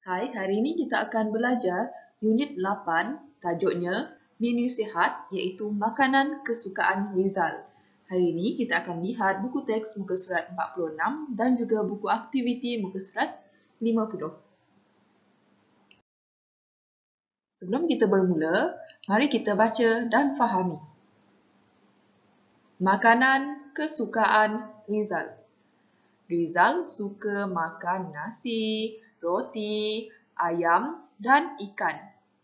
Hai, hari ini kita akan belajar unit 8, tajuknya Menu Sihat iaitu Makanan Kesukaan Rizal. Hari ini kita akan lihat buku teks muka surat 46 dan juga buku aktiviti muka surat 50. Sebelum kita bermula, mari kita baca dan fahami. Makanan Kesukaan Rizal. Rizal suka makan nasi, roti, ayam dan ikan.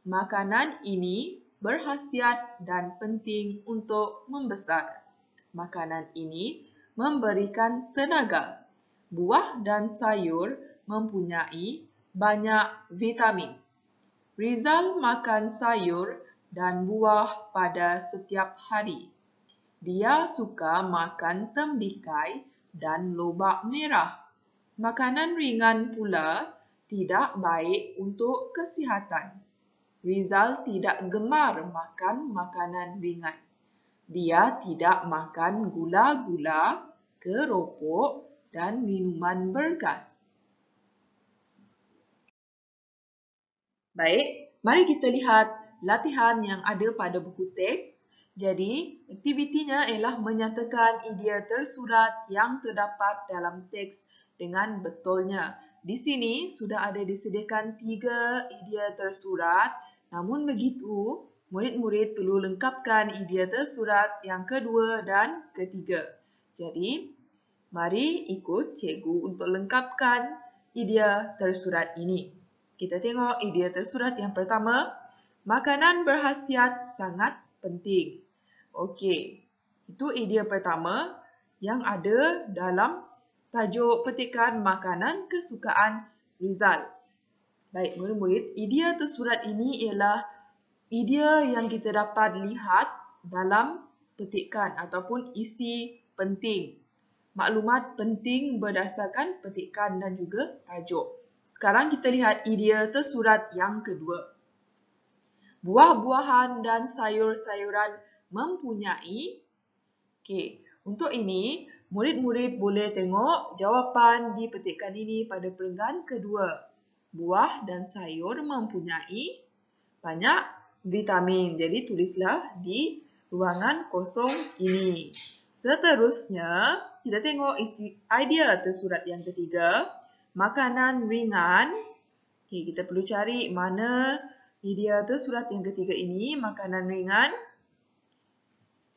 Makanan ini berkhasiat dan penting untuk membesar. Makanan ini memberikan tenaga. Buah dan sayur mempunyai banyak vitamin. Rizal makan sayur dan buah pada setiap hari. Dia suka makan tembikai dan lobak merah. Makanan ringan pula tidak baik untuk kesihatan. Rizal tidak gemar makan makanan ringan. Dia tidak makan gula-gula, keropok dan minuman bergas. Baik, mari kita lihat latihan yang ada pada buku teks. Jadi, aktivitinya ialah menyatakan idea tersurat yang terdapat dalam teks dengan betulnya. Di sini sudah ada disediakan 3 idea tersurat. Namun begitu, murid-murid perlu lengkapkan idea tersurat yang kedua dan ketiga. Jadi, mari ikut cikgu untuk lengkapkan idea tersurat ini. Kita tengok idea tersurat yang pertama. Makanan berkhasiat sangat penting. Okey, itu idea pertama yang ada dalam tajuk petikan makanan kesukaan Rizal. Baik, murid-murid, idea tersurat ini ialah idea yang kita dapat lihat dalam petikan ataupun isi penting. Maklumat penting berdasarkan petikan dan juga tajuk. Sekarang kita lihat idea tersurat yang kedua. Buah-buahan dan sayur-sayuran mempunyai. Okey, untuk ini murid-murid boleh tengok jawapan di petikan ini pada perenggan kedua. Buah dan sayur mempunyai banyak vitamin. Jadi tulislah di ruangan kosong ini. Seterusnya, kita tengok isi idea tersurat yang ketiga. Makanan ringan. Okay, kita perlu cari mana idea tersurat yang ketiga ini. Makanan ringan.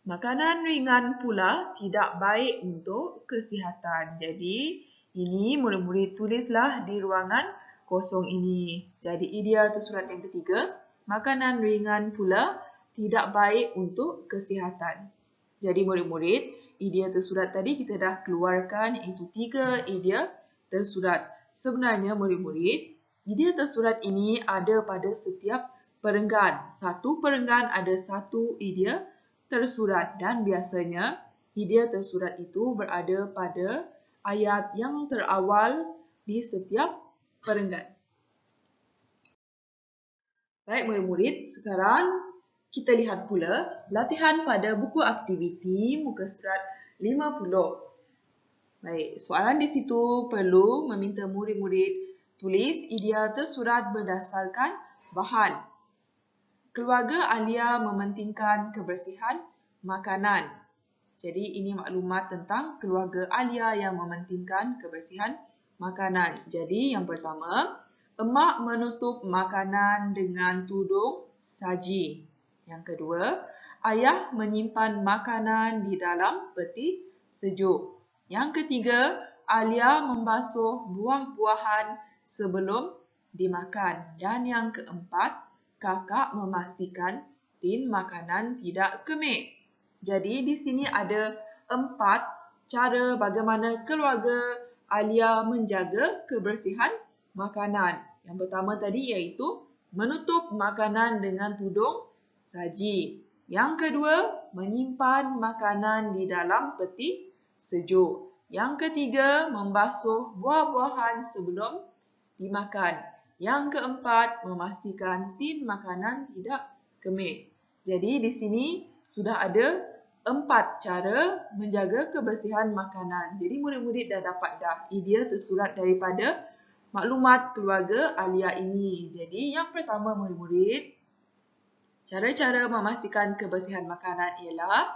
Makanan ringan pula tidak baik untuk kesihatan. Jadi, ini murid-murid tulislah di ruangan kosong ini. Jadi, idea tersurat yang ketiga. Makanan ringan pula tidak baik untuk kesihatan. Jadi murid-murid, idea tersurat tadi kita dah keluarkan iaitu 3 idea tersurat. Sebenarnya murid-murid, idea tersurat ini ada pada setiap perenggan. Satu perenggan ada satu idea tersurat dan biasanya idea tersurat itu berada pada ayat yang terawal di setiap perenggan. Baik murid-murid, sekarang kita lihat pula latihan pada buku aktiviti muka surat 50. Baik, soalan di situ perlu meminta murid-murid tulis idea tersurat berdasarkan bahan. Keluarga Alia mementingkan kebersihan makanan. Jadi ini maklumat tentang keluarga Alia yang mementingkan kebersihan makanan. Jadi yang pertama, emak menutup makanan dengan tudung saji. Yang kedua, ayah menyimpan makanan di dalam peti sejuk. Yang ketiga, Alia membasuh buah-buahan sebelum dimakan. Dan yang keempat, kakak memastikan tin makanan tidak kemik. Jadi di sini ada 4 cara bagaimana keluarga Alia menjaga kebersihan makanan. Yang pertama tadi iaitu menutup makanan dengan tudung saji. Yang kedua, menyimpan makanan di dalam peti sejuk. Yang ketiga, membasuh buah-buahan sebelum dimakan. Yang keempat, memastikan tin makanan tidak kemik. Jadi di sini sudah ada 4 cara menjaga kebersihan makanan. Jadi murid-murid dah dapat idea tersurat daripada maklumat keluarga Alia ini. Jadi yang pertama murid-murid, cara-cara memastikan kebersihan makanan ialah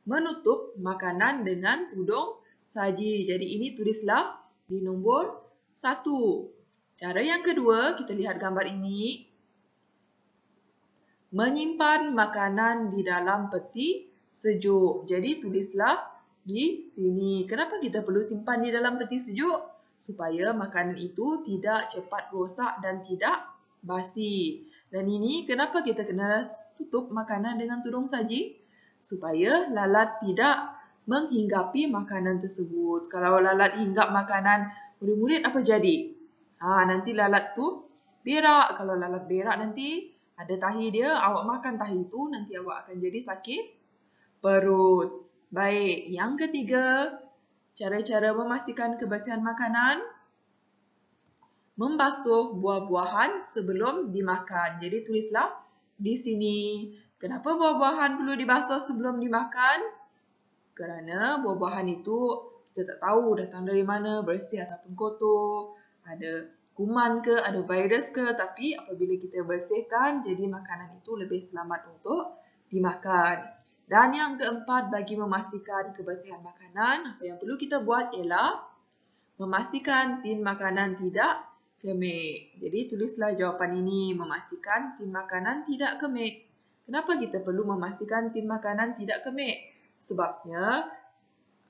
menutup makanan dengan tudung saji. Jadi ini tulislah di nombor 1. Cara yang kedua, kita lihat gambar ini. Menyimpan makanan di dalam peti sejuk. Jadi tulislah di sini. Kenapa kita perlu simpan di dalam peti sejuk? Supaya makanan itu tidak cepat rosak dan tidak basi. Dan ini kenapa kita kena tutup makanan dengan tudung saji? Supaya lalat tidak menghinggapi makanan tersebut. Kalau lalat hinggap makanan murid-murid, apa jadi? Nanti lalat tu berak. Kalau lalat berak nanti ada tahi dia, awak makan tahi itu, nanti awak akan jadi sakit perut. Baik, yang ketiga, cara-cara memastikan kebersihan makanan. Membasuh buah-buahan sebelum dimakan. Jadi tulislah di sini. Kenapa buah-buahan perlu dibasuh sebelum dimakan? Kerana buah-buahan itu kita tak tahu datang dari mana, bersih ataupun kotor, ada kuman ke, ada virus ke, tapi apabila kita bersihkan, jadi makanan itu lebih selamat untuk dimakan. Dan yang keempat, bagi memastikan kebersihan makanan, apa yang perlu kita buat ialah memastikan tin makanan tidak kemik. Jadi tulislah jawapan ini, memastikan tin makanan tidak kemik. Kenapa kita perlu memastikan tin makanan tidak kemik? Sebabnya,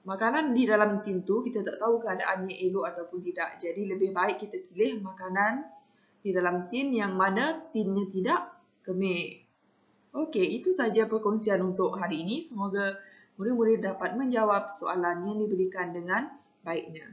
makanan di dalam tin tu kita tak tahu keadaannya elok ataupun tidak. Jadi lebih baik kita pilih makanan di dalam tin yang mana tinnya tidak kemik. Okey, itu saja perkongsian untuk hari ini. Semoga murid-murid dapat menjawab soalan yang diberikan dengan baiknya.